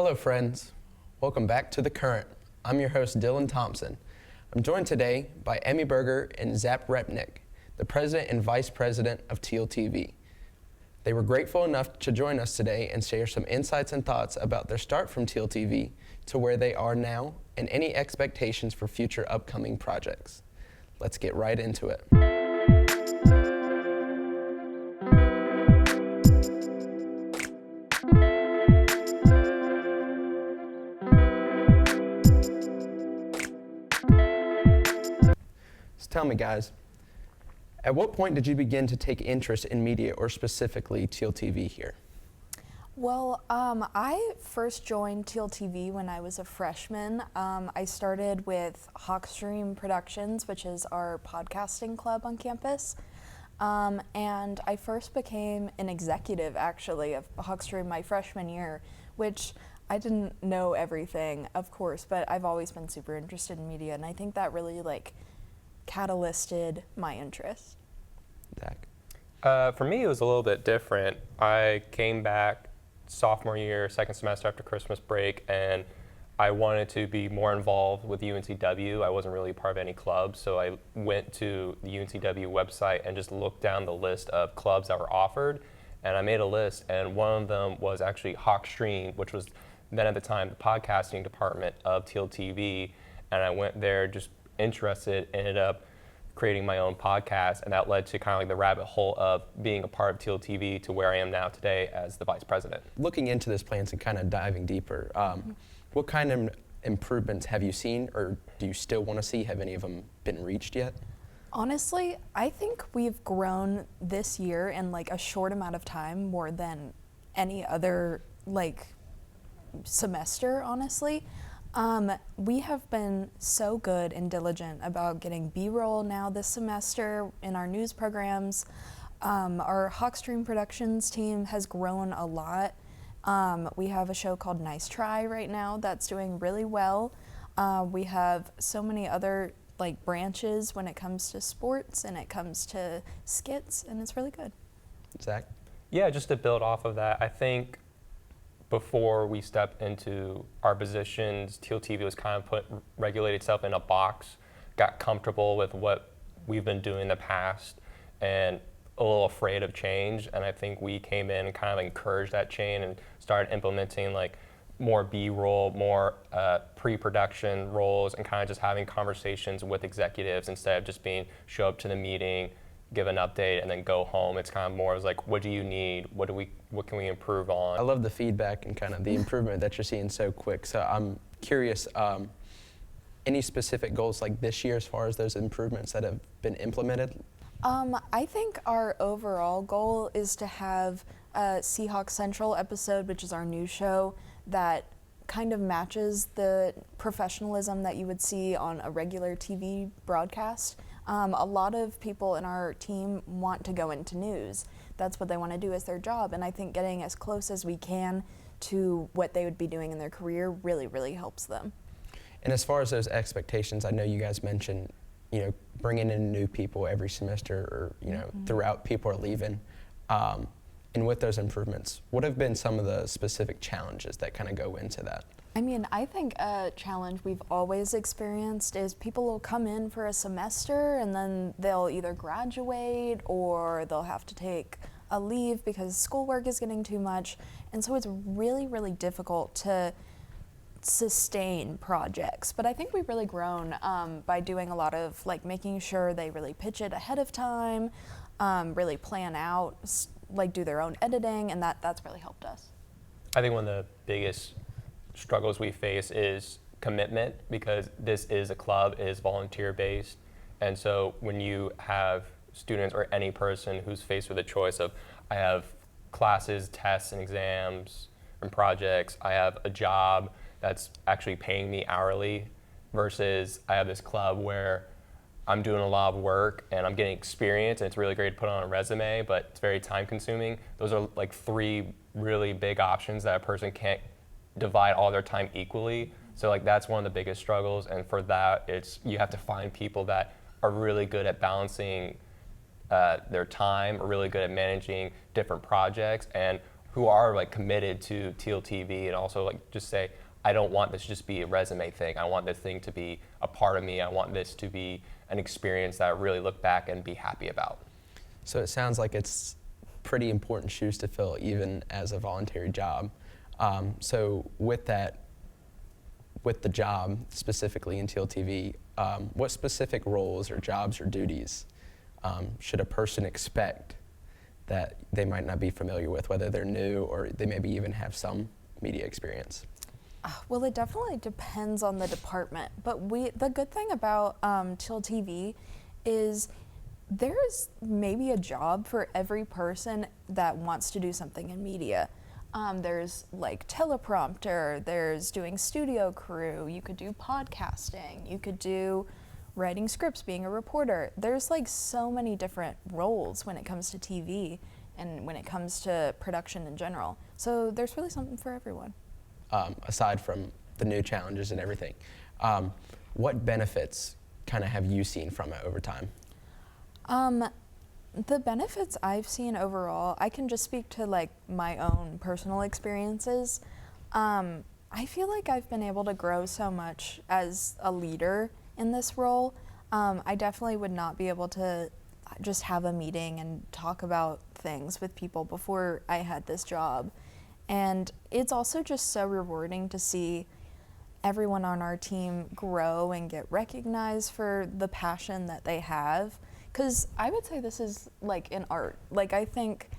Hello friends, welcome back to The Current. I'm your host Dylan Thompson. I'm joined today by Emmy Berger and Zack Repnyek, the president and vice president of TealTV. They were grateful enough to join us today and share some insights and thoughts about their start from TealTV to where they are now and any expectations for future upcoming projects. Let's get right into it. So tell me guys, at what point did you begin to take interest in media, or specifically TealTV here? Well, I first joined TealTV when I was a freshman. I started with Hawkstream Productions, which is our podcasting club on campus. And I first became an executive, actually, of Hawkstream my freshman year, which I didn't know everything, of course, but I've always been super interested in media, and I think that really, catalysted my interest. Zack? For me, it was a little bit different. I came back sophomore year, second semester after Christmas break, and I wanted to be more involved with UNCW. I wasn't really part of any club, so I went to the UNCW website and just looked down the list of clubs that were offered, and I made a list, and one of them was actually Hawkstream, which was then at the time the podcasting department of TealTV, and I went there just interested, ended up creating my own podcast, and that led to kind of like the rabbit hole of being a part of TealTV to where I am now today as the vice president. Looking into this plans and kind of diving deeper, what kind of improvements have you seen, or do you still want to see? Have any of them been reached yet? Honestly, I think we've grown this year in a short amount of time more than any other semester, honestly. We have been so good and diligent about getting B-roll now this semester in our news programs. Our Hawkstream Productions team has grown a lot. We have a show called Nice Try right now that's doing really well. We have so many other branches when it comes to sports and it comes to skits, and it's really good. Zack? Yeah, just to build off of that, I think before we step into our positions, TealTV was kind of regulated itself in a box, got comfortable with what we've been doing in the past, and a little afraid of change. And I think we came in and kind of encouraged that change and started implementing more B-roll, more pre-production roles, and kind of just having conversations with executives instead of just being show up to the meeting, give an update, and then go home. It's kind of more as what do you need? What can we improve on? I love the feedback and kind of the improvement that you're seeing so quick. So I'm curious, any specific goals this year as far as those improvements that have been implemented? I think our overall goal is to have a Seahawks Central episode, which is our new show, that kind of matches the professionalism that you would see on a regular TV broadcast. A lot of people in our team want to go into news. That's what they want to do as their job, and I think getting as close as we can to what they would be doing in their career really, really helps them. And as far as those expectations, I know you guys mentioned, bringing in new people every semester, or, throughout people are leaving. And with those improvements, what have been some of the specific challenges that kind of go into that? I think a challenge we've always experienced is people will come in for a semester and then they'll either graduate or they'll have to take a leave because schoolwork is getting too much. And so it's really, really difficult to sustain projects. But I think we've really grown by doing a lot of making sure they really pitch it ahead of time, really plan out, do their own editing, and that's really helped us. I think one of the biggest struggles we face is commitment, because this is a club, it is volunteer based, and so when you have students or any person who's faced with a choice of, I have classes, tests, and exams and projects, I have a job that's actually paying me hourly, versus I have this club where I'm doing a lot of work and I'm getting experience, and it's really great to put on a resume, but it's very time consuming. Those are three really big options that a person can't divide all their time equally. So that's one of the biggest struggles, and for that, you have to find people that are really good at balancing their time, are really good at managing different projects, and who are like committed to TealTV, and also like just say, I don't want this to just be a resume thing. I want this thing to be a part of me. I want this to be an experience that I really look back and be happy about. So it sounds like it's pretty important shoes to fill, even as a voluntary job. So with that, with the job specifically in TealTV, what specific roles or jobs or duties should a person expect that they might not be familiar with, whether they're new or they maybe even have some media experience? Well, it definitely depends on the department, but the good thing about TealTV is there's maybe a job for every person that wants to do something in media. There's like teleprompter, there's doing studio crew, you could do podcasting, you could do writing scripts, being a reporter. There's like so many different roles when it comes to TV and when it comes to production in general. So there's really something for everyone. Aside from the new challenges and everything, what benefits kind of have you seen from it over time? The benefits I've seen overall, I can just speak to like my own personal experiences. I feel like I've been able to grow so much as a leader in this role. I definitely would not be able to just have a meeting and talk about things with people before I had this job. And it's also just so rewarding to see everyone on our team grow and get recognized for the passion that they have. Because I would say this is like an art. Like I think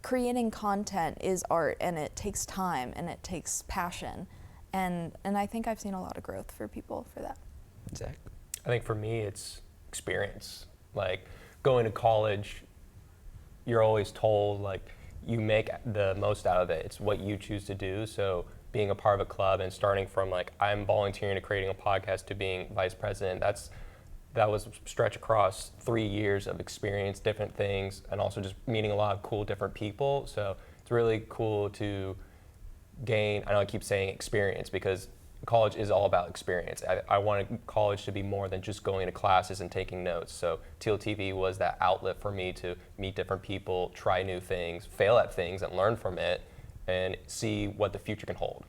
creating content is art, and it takes time and it takes passion. And I think I've seen a lot of growth for people for that. Zach? I think for me, it's experience. Like going to college, you're always told like you make the most out of it. It's what you choose to do. So being a part of a club and starting from like I'm volunteering to creating a podcast to being vice president, that was stretched across 3 years of experience, different things, and also just meeting a lot of cool different people. So it's really cool to gain, I know I keep saying experience because college is all about experience. I wanted college to be more than just going to classes and taking notes. So TealTV was that outlet for me to meet different people, try new things, fail at things and learn from it, and see what the future can hold.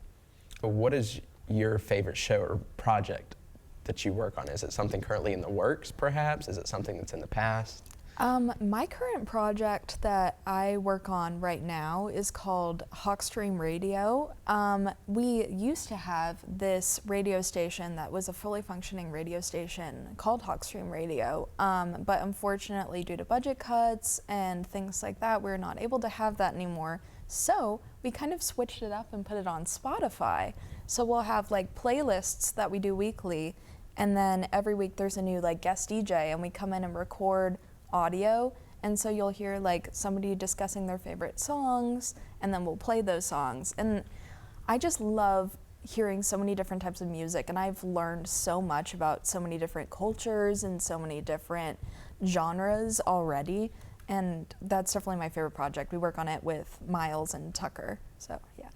What is your favorite show or project that you work on? Is it something currently in the works, perhaps? Is it something that's in the past? My current project that I work on right now is called Hawkstream Radio. We used to have this radio station that was a fully functioning radio station called Hawkstream Radio, but unfortunately due to budget cuts and things like that, we're not able to have that anymore. So we kind of switched it up and put it on Spotify. So we'll have like playlists that we do weekly, and then every week there's a new like guest DJ, and we come in and record audio, and so you'll hear like somebody discussing their favorite songs, and then we'll play those songs. And I just love hearing so many different types of music, and I've learned so much about so many different cultures and so many different genres already, and that's definitely my favorite project. We work on it with Miles and Tucker, so yeah.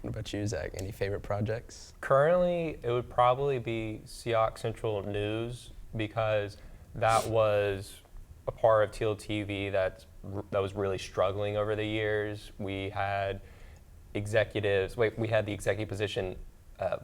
What about you, Zach? Any favorite projects? Currently, it would probably be Seahawks Central News, because that was a part of TealTV that was really struggling over the years. We had executives, we had the executive position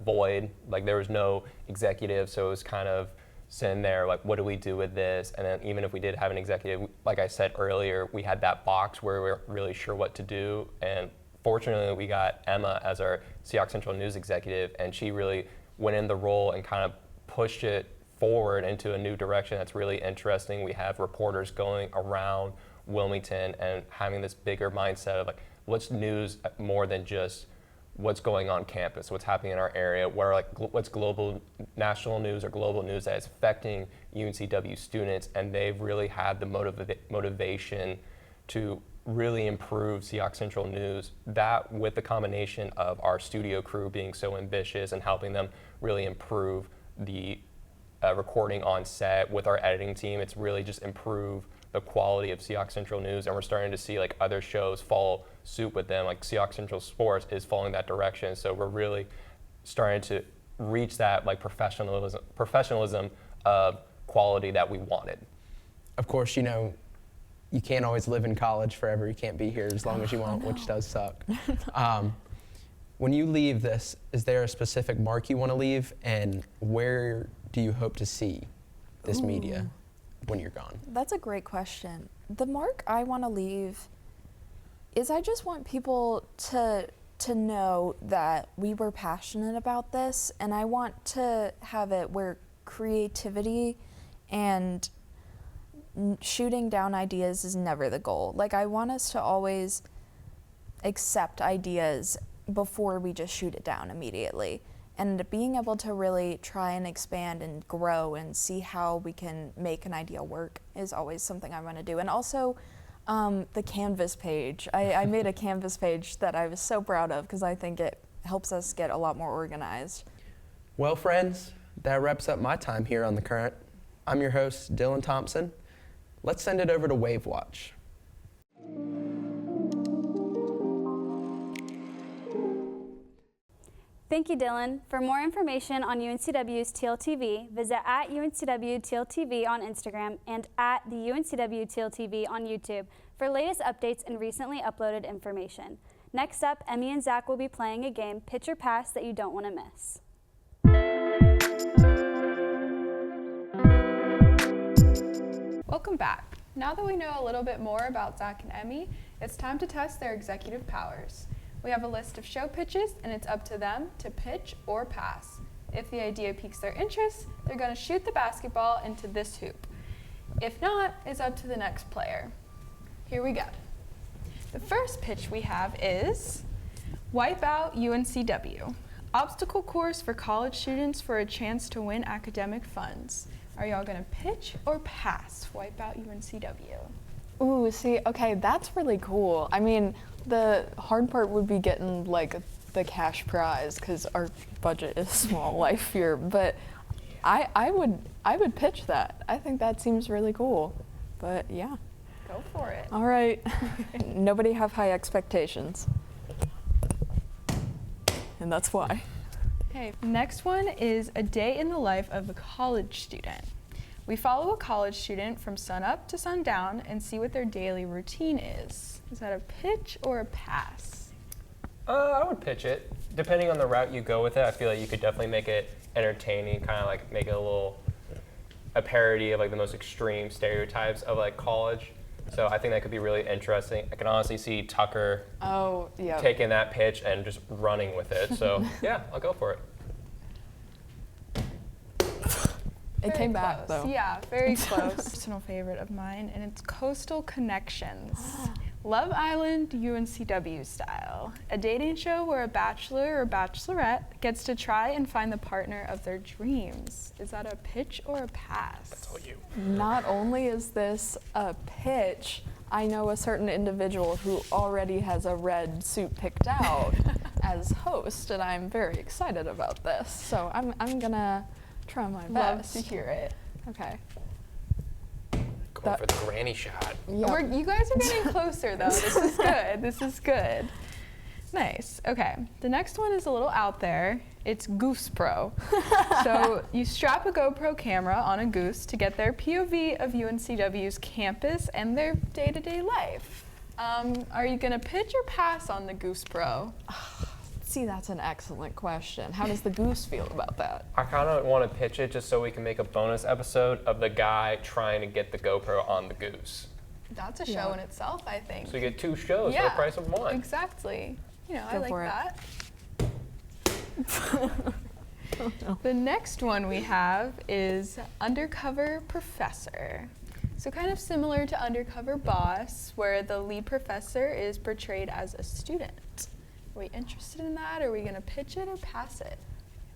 void, like there was no executive, so it was kind of sitting there like, what do we do with this? And then even if we did have an executive, like I said earlier, we had that box where we weren't really sure what to do. And fortunately, we got Emma as our Seahawks Central News executive, and she really went in the role and kind of pushed it forward into a new direction that's really interesting. We have reporters going around Wilmington and having this bigger mindset of like, what's news more than just what's going on campus, what's happening in our area, what's global, national news or global news that is affecting UNCW students, and they've really had the motivation to really improve Seahawks Central News. That with the combination of our studio crew being so ambitious and helping them really improve the recording on set with our editing team, it's really just improved the quality of Seahawks Central News, and we're starting to see like other shows follow suit with them. Like Seahawks Central Sports is following that direction, so we're really starting to reach that like professionalism of quality that we wanted. Of course, you know, you can't always live in college forever. You can't be here as long as you want, which does suck. When you leave this, is there a specific mark you want to leave, and where do you hope to see this media when you're gone? That's a great question. The mark I want to leave is I just want people to know that we were passionate about this, and I want to have it where creativity and shooting down ideas is never the goal. Like, I want us to always accept ideas before we just shoot it down immediately. And being able to really try and expand and grow and see how we can make an idea work is always something I want to do. And also, the Canvas page. I made a Canvas page that I was so proud of because I think it helps us get a lot more organized. Well, friends, that wraps up my time here on The Current. I'm your host, Dylan Thompson. Let's send it over to Wave Watch. Thank you, Dylan. For more information on UNCW's TealTV, visit at UNCW TealTV on Instagram and at the UNCW TealTV on YouTube for latest updates and recently uploaded information. Next up, Emmy and Zack will be playing a game, Pitch or Pass, that you don't want to miss. Welcome back. Now that we know a little bit more about Zack and Emmy, it's time to test their executive powers. We have a list of show pitches, and it's up to them to pitch or pass. If the idea piques their interest, they're going to shoot the basketball into this hoop. If not, it's up to the next player. Here we go. The first pitch we have is Wipeout UNCW, obstacle course for college students for a chance to win academic funds. Are y'all going to pitch or pass Wipeout UNCW? Ooh, see, okay, that's really cool. I mean, the hard part would be getting like the cash prize because our budget is small life here. But I would pitch that. I think that seems really cool. But yeah. Go for it. All right. Nobody have high expectations. And that's why. Okay, next one is a day in the life of a college student. We follow a college student from sunup to sundown and see what their daily routine is. Is that a pitch or a pass? I would pitch it. Depending on the route you go with it, I feel like you could definitely make it entertaining, kind of like make it a parody of like the most extreme stereotypes of like college. So I think that could be really interesting. I can honestly see Tucker taking that pitch and just running with it. So yeah, I'll go for it. It came back though. Yeah, very close. Personal favorite of mine, and it's Coastal Connections. Love Island UNCW style. A dating show where a bachelor or bachelorette gets to try and find the partner of their dreams. Is that a pitch or a pass? That's all you. Not only is this a pitch, I know a certain individual who already has a red suit picked out as host, and I'm very excited about this. So I'm gonna try my best. Love to hear it. Okay. Going for the granny shot. Yep. You guys are getting closer though. This is good. This is good. Nice. Okay. The next one is a little out there. It's Goose Pro. So you strap a GoPro camera on a goose to get their POV of UNCW's campus and their day-to-day life. Are you gonna pitch or pass on the Goose Pro? See, that's an excellent question. How does the goose feel about that? I kind of want to pitch it just so we can make a bonus episode of the guy trying to get the GoPro on the goose. That's a show in itself, I think. So you get two shows for the price of one. Exactly. You know, I Go like for that. The next one we have is Undercover Professor. So kind of similar to Undercover Boss, where the lead professor is portrayed as a student. Are we interested in that? Are we going to pitch it or pass it?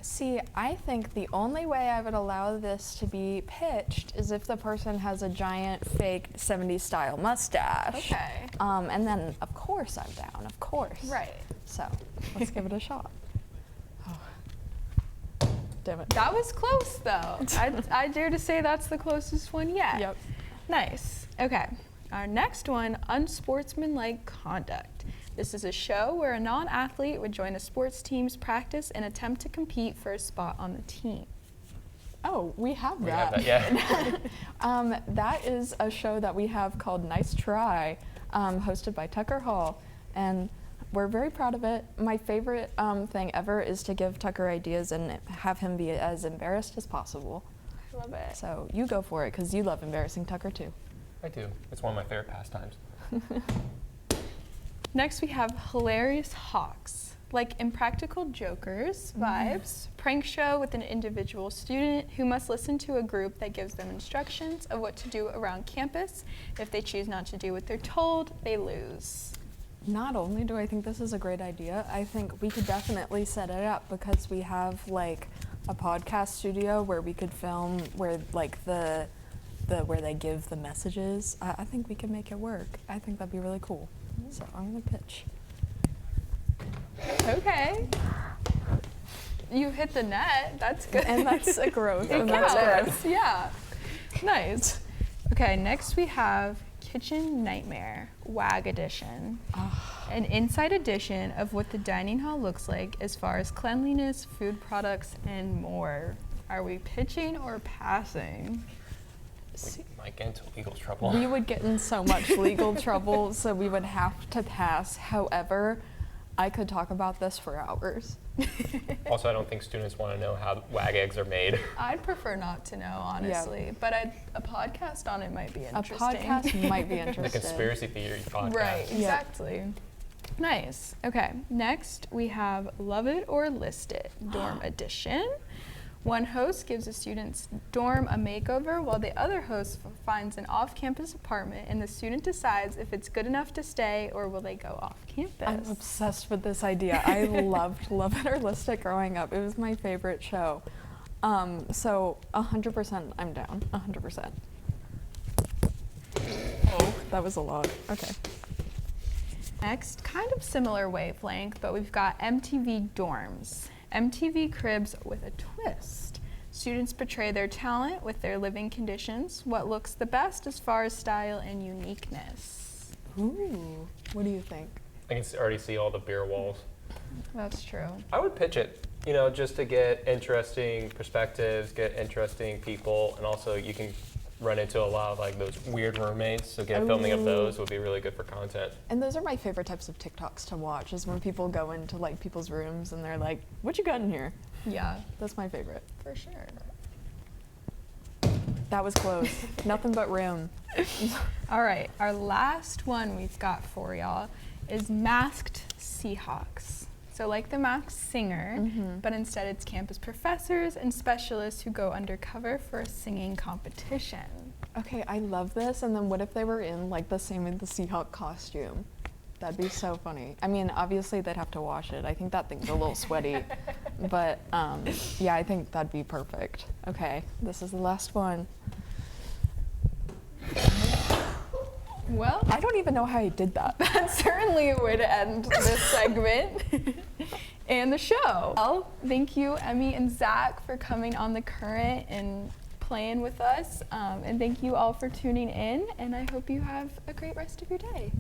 See, I think the only way I would allow this to be pitched is if the person has a giant fake 70s style mustache. Okay. And then, of course, I'm down, of course. Right. So, let's give it a shot. Oh. Damn it. That was close, though. I dare to say that's the closest one yet. Yep. Nice. Okay. Our next one, Unsportsmanlike Conduct. This is a show where a non-athlete would join a sports team's practice and attempt to compete for a spot on the team. Oh, we have We that. have that, yeah. That is a show that we have called Nice Try, hosted by Tucker Hall, and we're very proud of it. My favorite thing ever is to give Tucker ideas and have him be as embarrassed as possible. I love it. So you go for it, because you love embarrassing Tucker too. I do. It's one of my favorite pastimes. Next we have Hilarious Hawks. Like Impractical Jokers vibes, prank show with an individual student who must listen to a group that gives them instructions of what to do around campus. If they choose not to do what they're told, they lose. Not only do I think this is a great idea, I think we could definitely set it up because we have like a podcast studio where we could film where like the where they give the messages. I think we could make it work. I think that'd be really cool. So I'm gonna pitch. Okay. You hit the net. That's good. And that's a growth. And that's that's growth. Yeah. Nice. Okay, next we have Kitchen Nightmare, WAG edition. An inside edition of what the dining hall looks like as far as cleanliness, food products, and more. Are we pitching or passing? We might get into legal trouble. We would get in so much legal trouble, so we would have to pass. However, I could talk about this for hours. Also, I don't think students want to know how WAG eggs are made. I'd prefer not to know, honestly, but a podcast on it might be interesting. A podcast might be The interesting. conspiracy theory podcast. Right, Yeah. exactly. Nice. Okay, next we have Love It or List It, dorm edition. One host gives a student's dorm a makeover while the other host finds an off-campus apartment and the student decides if it's good enough to stay or will they go off-campus. I'm obsessed with this idea. I loved Love It or List It growing up. It was my favorite show. So 100% I'm down, 100%. Oh, that was a lot. Okay. Next, kind of similar wavelength, but we've got MTV dorms. MTV cribs with a twist. Students portray their talent with their living conditions, what looks the best as far as style and uniqueness. Ooh, what do you think? I can already see all the beer walls. That's true. I would pitch it, just to get interesting perspectives, get interesting people, and also you can run into a lot of like those weird roommates. So filming of those would be really good for content. And those are my favorite types of TikToks to watch, is when people go into like people's rooms and they're like, what you got in here? Yeah, That's my favorite. for sure. That was close. Nothing but room. All right, our last one we've got for y'all is Masked Seahawks. So like The Masked Singer, but instead it's campus professors and specialists who go undercover for a singing competition. Okay, I love this. And then what if they were in like the same with the Seahawk costume? That'd be so funny. I mean, obviously they'd have to wash it. I think that thing's a little sweaty. But yeah, I think that'd be perfect. Okay, this is the last one. Well, I don't even know how I did that. that's certainly a way to end this segment and the show. Well, thank you, Emmy and Zack, for coming on The Current and playing with us. And thank you all for tuning in, and I hope you have a great rest of your day.